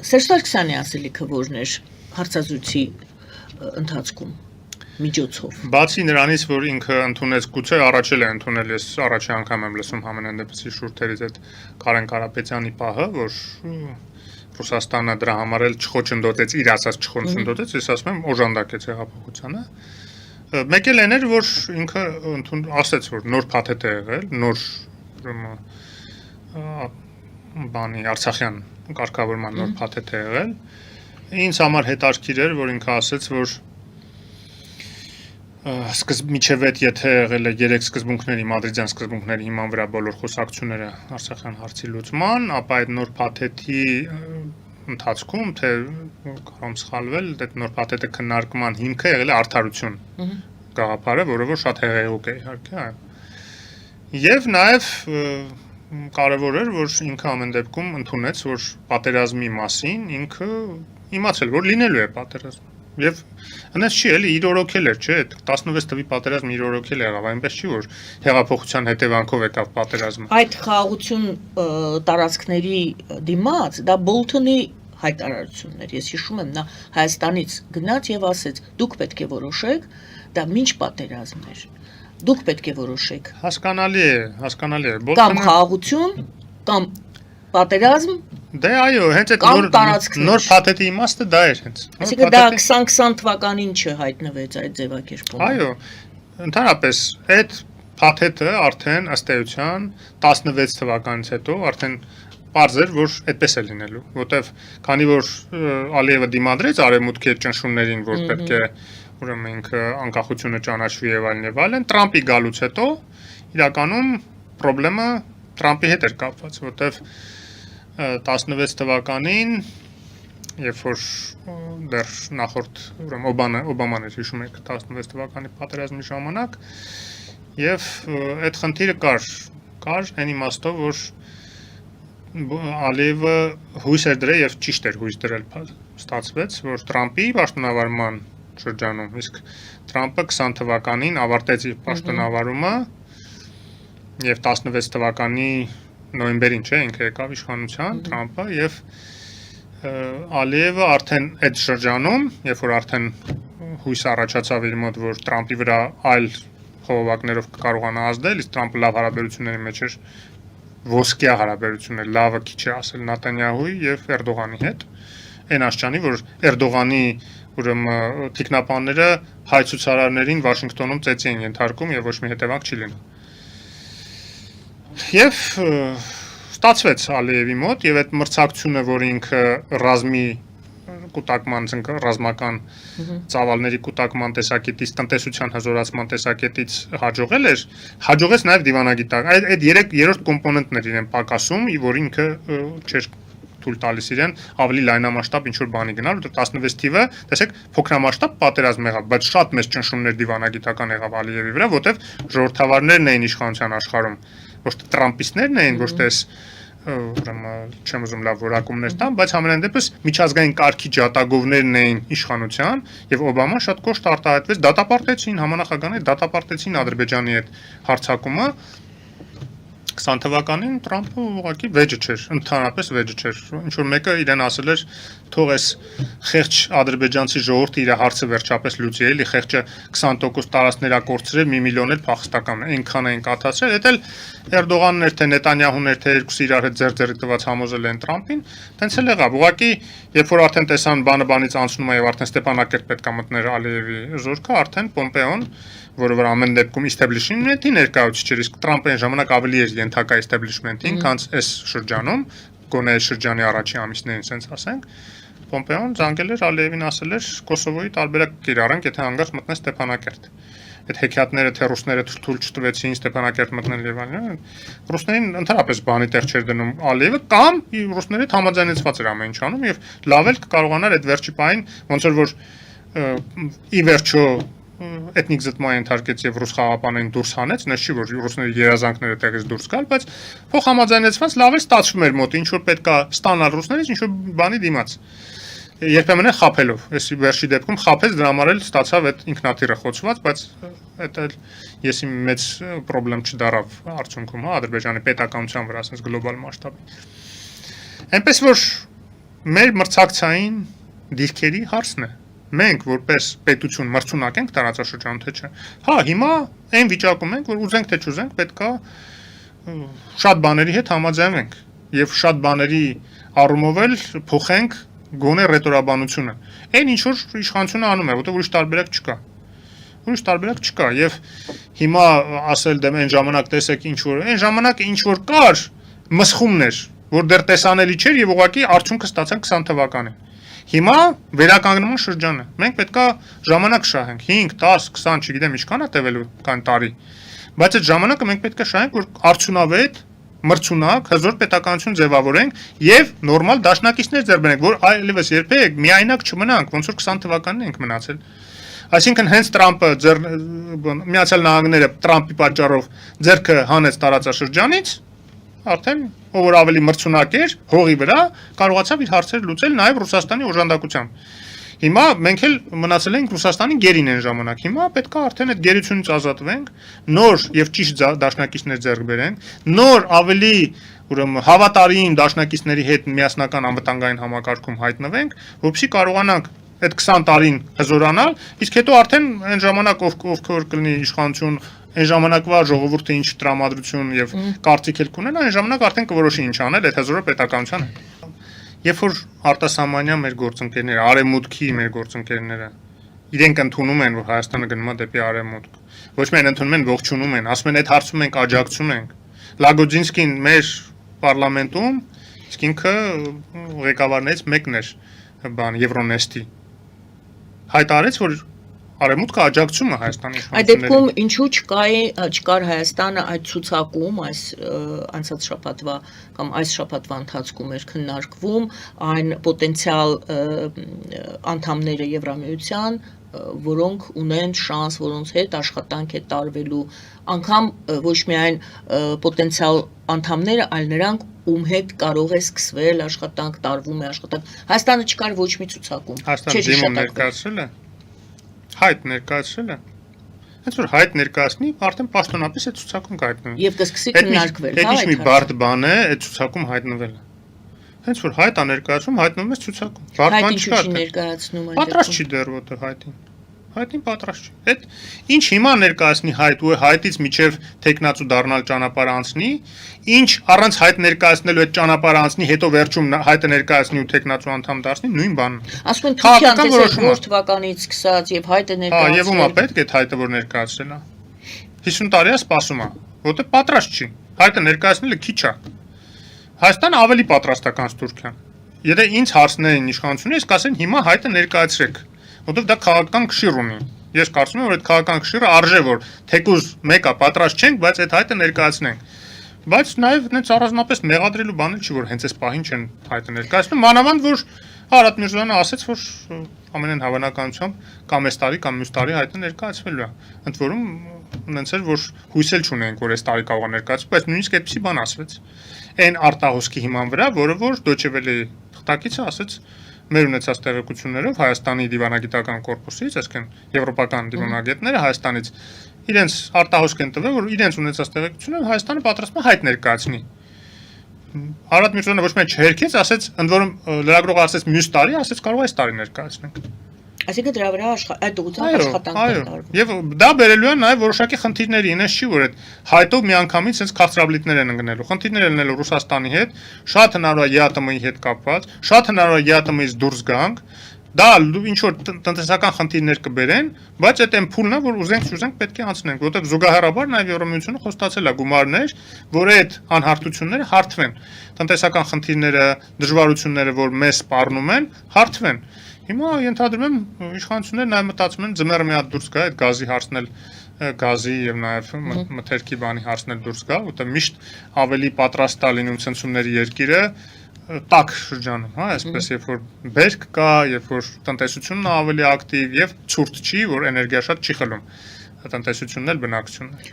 Սերժ Սարգսյանի ասելիքը որն էր հարցազրույցի ընթացքում միջոցով։ Բացի նրանից, որ ինքը ընդունեց, գուցե առաջել է ընդունել, ես առաջի անգամ եմ լսում համենայն դեպս շուրթերից այդ Կարեն Կարապետյանի պահը, որ Ռուսաստանը դրա համար էլ չխոչընդոտեց, իր ասած չխոչընդոտեց, ես ասում եմ օժանդակեց հեղափոխությանը։ Մեկ էլ այն էր, որ ինքը ասեց, որ նոր փաթեթ է եղել, նոր բանի Արցախյան կարգավորման նոր փաթեթ է եղել։ Ինձ համար հետաքրքիր էր, որ ինքը ասեց, որ միջև այդ եթե եղել է 3 սկզբունքների, մադրիդյան սկզբունքների հիման վրա բոլոր խոսակցությունները Արցախյան հարցի լուծման, ապա այդ նոր փաթեթի ընթացքում, թե կարող եմ սխալվել, այդ նոր փաթեթը քննարկման հիմքը եղել է արդարություն գաղափարը, որը որ շատ հեղեղուկ է իհարկե, եւ նաեւ կարևոր էր, որ ինքը ամեն դեպքում ընդունեց, որ պատերազմի մասին ինքը իմացել, որ լինելու է պատերազմ։ Եվ այնպես չի էլի իր օրոքել էր, չէ՞, 16 թվականի պատերազմը իր օրոքել եղավ, այնպես չի որ հեղափոխության հետևանքով եկավ պատերազմը։ Այդ խաղաղություն տարածքների դիմաց դա Բոլթոնի հայտարարությունն էր։ Ես հիշում եմ, նա Հայաստանից գնաց եւ ասեց. «Դուք պետք է որոշեք, դա ինչ պատերազմ էր։ Դուք պետք է որոշեք»։ Հասկանալի է։ Կամ խաղաղություն, կամ պատերազմ։ Դե այո, հենց այդ նոր փաթեթի իմաստը դա էր հենց։ Այսինքն դա 2020 թվականին չհայտնվեց այդ ձևակերպումը։ Այո, ընդհանրապես այդ փաթեթը արդեն ըստ էության 16 թվականից հետո արդեն պարզ էր, որ այդպես է լինելու, որտեվ քանի որ Ալիևը դիմադրեց արևմուտքի ճնշումներին, որ պետք է ուրեմն ինքը անկախությունը ճանաչվի եւ այլն, Տրամպի գալուց հետո իրականում խնդրեմը Տրամպի հետ էր կապված, որտեվ 16 թվականին, երբ որ դեռ նախորդ Օբաման էր, հիշում եք 16 թվականի պատերազմի ժամանակ, եւ այդ խնդիրը կար այն իմաստով, որ Ալիևը հույս էր դրել եւ ճիշտ էր հույս դրել, ստացվեց, որ Տրամպի պաշտոնավարման շրջանում, իսկ Տրամպը 20 թվականին ավարտեց իր պաշտոնավարումը եւ 16 թվականի նոյեմբերին, չէ, ինքը եկավ իշխանության Տրամպը եւ Ալիևը արդեն այդ շրջանում, երբ որ արդեն հույս առաջացավ իր մոտ, որ Տրամպի վրա այլ խողովակներով կարողանա ազդել, իսկ Տրամպը լավ հարաբերությունների մեջ էր, ոսկյա հարաբերություններ, լավը քիչ է ասել Նեթանյահուի եւ Էրդողանի հետ, այն աշճանի, որ Էրդողանի ուրեմն թիկնապանները հայ ցուցարարներին Վաշինգտոնում ծեծի են ենթարկում եւ ոչ մի հետևանք չի լինում։ Եվ ստացվեց Ալիևի մոտ եւ այդ մրցակցությունը, որ ինքը ռազմի կուտակման, ռազմական ծավալների կուտակման տեսակետից, տնտեսության հզորացման տեսակետից հաջողեց նաեւ դիվանագիտակ։ Այդ երրորդ կոմպոնենտն էր իրեն պակասում, որ ինքը չէր թույլ տալիս իրեն ավելի լայնամասշտաբ ինչ որ բանի գնալ, որտեղ 16 թիվը, տեսեք, փոքրամասշտաբ պատերազմ եղավ, բայց շատ մեծ ճնշումներ դիվանագիտական եղավ Ալիևի վրա, որտեղ ժողովրդավարներն էին իշխանության աշխարհում, ոչ թե տրամպիստներն էին, ոչ թե ուրեմն չեմ ուզում լավ որակումներ տամ, բայց համենայն դեպս միջազգային կարգի ջատագովներն էին իշխանության եւ Օբաման շատ կոշտ արտահայտվեց, դատապարտեցին համանախագահները, դատապարտեցին Ադրբեջանի այդ հարձակումը 20 թվականին Տրամպը ուղղակի վեճը չէր, ընդհանրապես վեճը չէր։ Ինչ որ մեկը իրեն ասել էր, թող այս խեղճ ադրբեջանցի ժողովուրդը իր հարցը վերջապես լուծի, էլի խեղճը 20% տարածքներակորցրել 1 միլիոն էլ փախստական է, այնքան էին կաթացրել, դա էլ Էրդողանն էր, թե Նեթանյահուն էր, թե երկուսը իրար հետ ձեռ-ձեռի տված համոզել են Տրամպին, տենց էլ եղավ։ Ուղղակի, երբ որ արդեն տեսան բանը բանից անցնում է եւ արդեն Ստեփանակերտ պետք է մտներ Ալիևի զորքը, արդեն Պոմպեոն, որը որ ամեն դեպքում establishment-ի ներկայացուցիչ էր, իսկ Տրամպը այն ժամանակ ավելի էր ենթակա establishment-ին, քան այս շրջանում, գոնե այս շրջանի առաջի ամիսներին, ասենց ասենք, Պոմպեոն զանգել էր Ալիևին, ասել էր Կոսովոյի տարբերակ կիրառենք, եթե հանգարց մտնես Ստեփանակերտ։ Այդ հեքիաթները թե ռուսները թույլ չտվեցին Ստեփանակերտ մտնել եւ այլն, ռուսներին ընդհանրապես բանի տեղ չէր դնում Ալիևը, կամ ռուսները համաձայնեցված էր ամեն ինչ անում եւ լավ էլ կկարողանար այդ վերջի պահին, ոնց որ ի վերջո էթնիկ զտման ենթարկեց եւ ռուս խաղապանային դուրս հանեց, նշ չի որ ռուսների երազանքները տեղից դուրս գալ, բայց փոխ համաձայնեցված լավ էլ ստացվում էր մոտ, ինչ որ պետքա ստանալ ռուսներից, ինչ որ բանի դիմաց։ Երբեմն է խափելով, այս վերջի դեպքում խափեց, դրա համար էլ ստացավ այդ ինքնաթիռը խոցված, բայց դա եսի մեծ խնդրեմ չդարավ արդյունքում, հա, Ադրբեջանի պետականության վրա, ասես գլոբալ մասշտաբի։ Այնպես որ մեր մրցակցային դիրքերի հարցն է։ Մենք որպես պետություն մրցունակ ենք տարածաշրջանում թե չէ։ Հա, հիմա այն վիճակում ենք, որ ուզենք թե չուզենք, պետքա շատ բաների հետ համաձայնենք եւ շատ բաների առումով էլ փոխենք գոնե ռետորաբանությունը։ Այն ինչ որ իշխանությունը անում է, որտեղ ուրիշ տարբերակ չկա։ Ուրիշ տարբերակ չկա եւ հիմա ասել դեմ այն ժամանակ տեսեք ինչ որ այն ժամանակ ինչ որ կար մսխումն էր, որ դեռ տեսանելի չէր եւ ուղղակի արդյունքը ստացանք 20 թվականին։ Հիմա վերականգնման շրջան է։ Մենք պետքա ժամանակ շահենք 5, 10, 20, չգիտեմ ինչքան է տևելու կան տարի։ Բայց այդ ժամանակը մենք պետք է շահենք, որ արդյունավետ, մրցունակ, հզոր պետականություն ձևավորենք եւ նորմալ դաշնակիցներ ձեռք բերենք, որ այլևս երբեք միայնակ չմնանք, ոնց որ 20 թվականին ենք մնացել։ Այսինքն հենց Տրամպը Միացյալ Նահանգները Տրամպի պատճառով ձեռքը հանեց տարածաշրջանից, արդեն ով որ ավելի մրցունակ էր հողի վրա, կարողացավ իր հարցերը լուծել նաեւ Ռուսաստանի օժանդակությամբ։ Հիմա մենք էլ մնացել ենք Ռուսաստանի գերին այն ժամանակ։ Հիմա պետք է արդեն այդ գերությունից ազատվենք, նոր եւ ճիշտ դաշնակիցներ ձեռք բերենք, նոր ավելի ուրեմն հավատարիմ դաշնակիցների հետ միասնական անվտանգային համակարգում հայտնվենք, որպեսզի կարողանանք այդ 20 տարին հզորանալ, իսկ հետո արդեն այն ժամանակ ովքեր կլինի իշխանություն, այն ժամանակվա ժողովուրդը ինչ տրամադրություն եւ կարծիք էլ կունենա, այն ժամանակ արդեն կորոշի ինչ անել այդ հզոր պետականության։ Երբ որ արտասահմանյան մեր գործընկերները, արևմուտքի մեր գործընկերները իրենք ընդունում են, որ Հայաստանը գնում է դեպի արևմուտք, ոչ միայն ընդունում են, ողջունում են, ասում են այդ հարցում ենք աջակցում ենք։ Լագոդինսկին մեր պարլամենտում իսկ ինքը ղեկավարներից մեկն էր Եվրոնեստի հայտարարեց, որ արևմուտքը աջակցում է Հայաստանի իշխանություններին։ Այդ դեպքում ինչու չկար Հայաստանը այդ ցուցակում, այս անցած շաբաթվա կամ այս շաբաթվա ընթացքում էր քննարկվում այն պոտենցիալ անդամները Եվրամիության, որոնք ունեն շանս, որոնց հետ աշխատանք է տարվելու, անգամ ոչ միայն պոտենցիալ անդամները, այլ նրանք, ում հետ կարող է սկսվել աշխատանք, տարվում է աշխատանք։ Հայաստանը չկար ոչ մի ցուցակում։ Հայաստանը դիմում ներկայացրել է։ Հայտ ներկայացրել է։ Հենց որ հայտ ներկայացնի, արդեն պաշտոնապես այդ ցուցակում կհայտնվի։ Եվ կսկսի քննարկվել, հա, այդ մի բարդ բան է այդ ցուցակում հայտնվելը։ Հենց որ հայտ է ներկայացում, հայտնվում է ցուցակում։ Բարդ բան չկա։ Հայտին ներկայացնում այդ։ Պատրաստ չի դեռ որտեղ հայտին։ Հայտին պատրաստ չի։ Այդ ինչ հիմա ներկայացնի հայտ ու հայտից միջև տեխնացու դառնալ ճանապարհ անցնի, ինչ առանց հայտ ներկայացնելու այդ ճանապարհ անցնի, հետո վերջում հայտը ներկայացնի ու տեխնացու անդամ դարձնի, նույն բանն է։ Ասում են Թուրքիան տեսեք որ թվականից սկսած եւ հայտը ներկայացնել։ Հա, եւ ումա պետք է հայտը որ ներկայացրել է։ 50 տարի է սպասում է, որտեղ պատրաստ չի։ Հայտը ներկայացնելը քիչ է։ Հայաստանը ավելի պատրաստական Թուրքիան։ Եթե ինձ հարցնեին իշխանությունից, կասեն հիմա հայտը ներկայացրեք, որտեղ դա քաղաքական կշիռ ունի։ Ես կարծում եմ, որ այդ քաղաքական կշիռը արժե որ թեկուզ մեկը պատրաստ չենք, բայց այդ հայտը ներկայացնենք։ Բայց նաև նենց առանձնապես մեղադրելու բան չի, որ հենց այս պահին չեն հայտը ներկայացնում, մանավանդ որ Արադ Միրզոյանը ասաց, որ ամենայն հավանականությամբ կամ այս տարի կամ մյուս տարի հայտը ներկայացվելու է։ Ընդ որում նենց էր, որ հույս էլ չունենք, որ այս տարի կարող է ներկայացվի, բայց նույնիսկ այդպիսի բան ասվեց։ Այն արտահոսքի հիման վրա, որը որ Deutsche Welle-ի թղթակիցը ասաց մեր ունեցած տեղեկություններով Հայաստանի դիվանագիտական կորպուսից, այսինքն եվրոպական դիվանագետները Հայաստանից իրենց արտահոսք են տվել, որ իրենց ունեցած տեղեկություններով Հայաստանը պատրաստ է հայտ ներկայացնի։ Արադ Միրզոյանը ոչ միայն չհերքեց, ասաց, ընդ որում լրագրողը ասաց մյուս տարի, ասաց կարող է այս տարի ներկայացնենք։ Այսինքն դրա վրա այդ ուղղությամբ աշխատանք է տարվում։ Եվ դա բերելու է նաև որոշակի խնդիրների, ինձ չի որ այդ հայտով միանգամից sense քաղցրաբլիթներ են ընկնելու։ Խնդիրներ են լինելու Ռուսաստանի հետ, շատ հնարավոր է ԵԱՏՄ-ի հետ կապված, շատ հնարավոր է ԵԱՏՄ-ից դուրս գանք։ Դա ինչ որ տնտեսական խնդիրներ կբերեն, բայց այդ այն փուլն է, որ ուզենք պետք է անցնենք, որովհետև զուգահեռաբար նաև Եվրամիությունը խոստացել է գումարներ, որ այդ անհարթությունները հարթվեն։ Տնտեսական խնդիրները, դժվարությունները, որ մեզ սպառնում են, հարթվեն։ Հիմա ենթադրում եմ իշխանությունները նաև մտածում են ձմեռը մի հատ դուրս գա այդ գազի հարցնել գազի եւ նաև մթերքի բանի հարցնել դուրս գա, որտեղ միշտ ավելի պատրաստ է լինում ցնցումների երկիրը տակ շրջանում, հա, այսպես երբ որ բերք կա, երբ որ տնտեսությունն ավելի ակտիվ եւ ցուրտ չի, որ էներգիա շատ չի խլում տնտեսությունն էլ բնակչությունն էլ